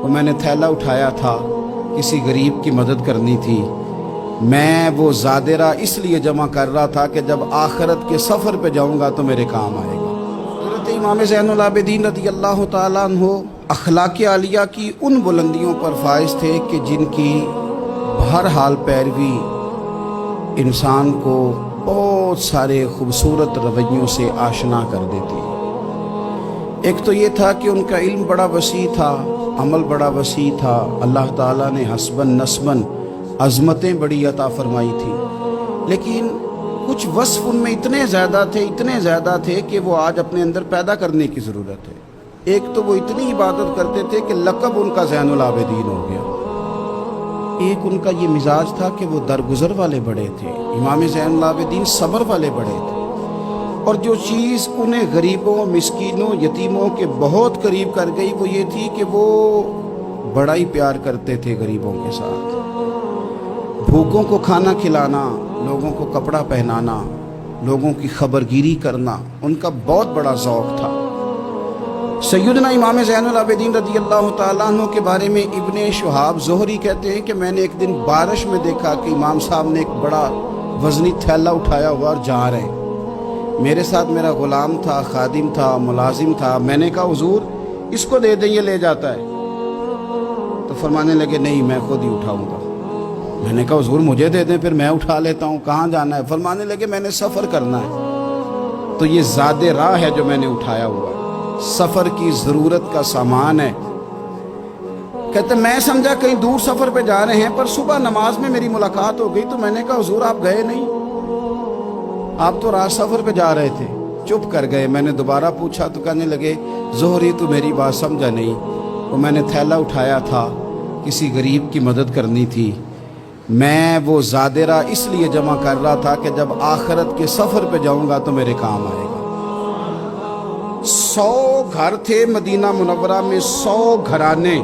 وہ میں نے تھیلا اٹھایا تھا، کسی غریب کی مدد کرنی تھی، میں وہ زادرہ اس لیے جمع کر رہا تھا کہ جب آخرت کے سفر پہ جاؤں گا تو میرے کام آئے گا۔ حضرت امام زین العابدین رضی اللہ تعالیٰ عنہ اخلاق عالیہ کی ان بلندیوں پر فائز تھے کہ جن کی بہرحال پیروی انسان کو بہت سارے خوبصورت رویوں سے آشنا کر دیتی ہے۔ ایک تو یہ تھا کہ ان کا علم بڑا وسیع تھا، عمل بڑا وسیع تھا، اللہ تعالیٰ نے حسباً نسباً عظمتیں بڑی عطا فرمائی تھی، لیکن کچھ وصف ان میں اتنے زیادہ تھے کہ وہ آج اپنے اندر پیدا کرنے کی ضرورت ہے۔ ایک تو وہ اتنی عبادت کرتے تھے کہ لقب ان کا زین العابدین ہو گیا۔ ایک ان کا یہ مزاج تھا کہ وہ درگزر والے بڑے تھے، امام زین العابدین صبر والے بڑے تھے، اور جو چیز انہیں غریبوں، مسکینوں، یتیموں کے بہت قریب کر گئی وہ یہ تھی کہ وہ بڑا ہی پیار کرتے تھے غریبوں کے ساتھ۔ بھوکوں کو کھانا کھلانا، لوگوں کو کپڑا پہنانا، لوگوں کی خبرگیری کرنا ان کا بہت بڑا ذوق تھا۔ سیدنا امام زین العابدین رضی اللہ تعالیٰ عنہ کے بارے میں ابن شہاب زہری کہتے ہیں کہ میں نے ایک دن بارش میں دیکھا کہ امام صاحب نے ایک بڑا وزنی تھیلا اٹھایا ہوا اور جا رہے ہیں۔ میرے ساتھ میرا غلام تھا، خادم تھا، ملازم تھا۔ میں نے کہا حضور اس کو دے دیں، یہ لے جاتا ہے۔ تو فرمانے لگے نہیں، میں خود ہی اٹھاؤں گا۔ میں نے کہا حضور مجھے دے دیں، پھر میں اٹھا لیتا ہوں، کہاں جانا ہے؟ فرمانے لگے میں نے سفر کرنا ہے، تو یہ زادِ راہ ہے جو میں نے اٹھایا ہوا ہے، سفر کی ضرورت کا سامان ہے۔ کہتے میں سمجھا کہیں دور سفر پہ جا رہے ہیں، پر صبح نماز میں میری ملاقات ہو گئی تو میں نے کہا حضور آپ گئے نہیں، آپ تو رات سفر پہ جا رہے تھے۔ چپ کر گئے۔ میں نے دوبارہ پوچھا تو کہنے لگے زہری تو میری بات سمجھا نہیں، وہ میں نے تھیلا اٹھایا تھا، کسی غریب کی مدد کرنی تھی، میں وہ زادرہ اس لیے جمع کر رہا تھا کہ جب آخرت کے سفر پہ جاؤں گا تو میرے کام آئے گا۔ 100 گھر تھے مدینہ منورہ میں، 100 گھرانے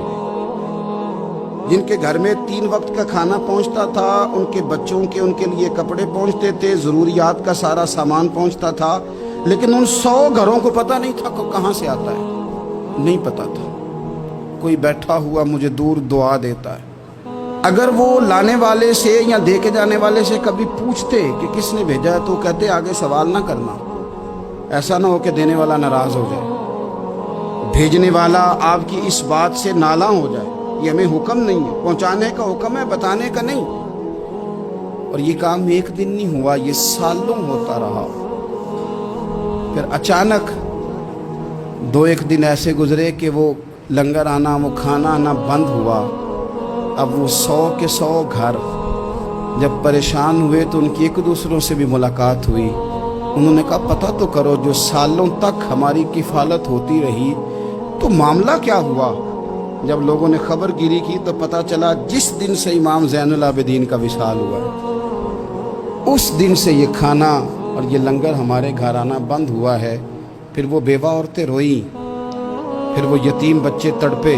جن کے گھر میں 3 وقت کا کھانا پہنچتا تھا، ان کے بچوں کے ان کے لیے کپڑے پہنچتے تھے، ضروریات کا سارا سامان پہنچتا تھا، لیکن ان 100 گھروں کو پتہ نہیں تھا کہ کہاں سے آتا ہے، نہیں پتہ تھا۔ کوئی بیٹھا ہوا مجھے دور دعا دیتا ہے، اگر وہ لانے والے سے یا دے کے جانے والے سے کبھی پوچھتے کہ کس نے بھیجا ہے تو کہتے آگے سوال نہ کرنا، ایسا نہ ہو کہ دینے والا ناراض ہو جائے، بھیجنے والا آپ کی اس بات سے نالاں ہو جائے۔ یہ ہمیں حکم نہیں ہے، پہنچانے کا حکم ہے، بتانے کا نہیں۔ اور یہ کام ایک دن نہیں ہوا، یہ سالوں ہوتا رہا۔ پھر اچانک 2-1 دن ایسے گزرے کہ وہ لنگر آنا، وہ کھانا آنا بند ہوا۔ اب وہ 100 کے 100 گھر جب پریشان ہوئے تو ان کی ایک دوسروں سے بھی ملاقات ہوئی۔ انہوں نے کہا پتہ تو کرو، جو سالوں تک ہماری کفالت ہوتی رہی تو معاملہ کیا ہوا؟ جب لوگوں نے خبر گیری کی تو پتہ چلا جس دن سے امام زین العابدین کا وصال ہوا ہے اس دن سے یہ کھانا اور یہ لنگر ہمارے گھر آنا بند ہوا ہے۔ پھر وہ بیوہ عورتیں روئیں، پھر وہ یتیم بچے تڑپے،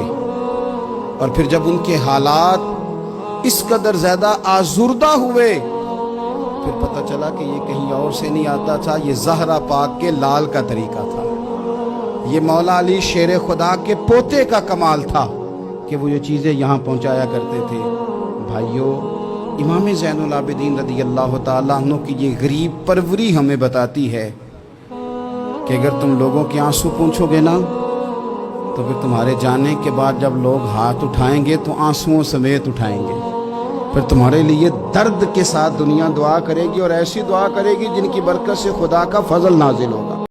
اور پھر جب ان کے حالات اس قدر زیادہ آزردہ ہوئے پھر پتہ چلا کہ یہ کہیں اور سے نہیں آتا تھا، یہ زہرا پاک کے لال کا طریقہ تھا، یہ مولا علی شیر خدا کے پوتے کا کمال تھا کہ وہ یہ چیزیں یہاں پہنچایا کرتے تھے۔ بھائیو، امام زین العابدین رضی اللہ تعالیٰ عنہ کی یہ غریب پروری ہمیں بتاتی ہے کہ اگر تم لوگوں کے آنسو پوچھو گے نا تو پھر تمہارے جانے کے بعد جب لوگ ہاتھ اٹھائیں گے تو آنسوؤں سمیت اٹھائیں گے، پھر تمہارے لیے درد کے ساتھ دنیا دعا کرے گی، اور ایسی دعا کرے گی جن کی برکت سے خدا کا فضل نازل ہوگا۔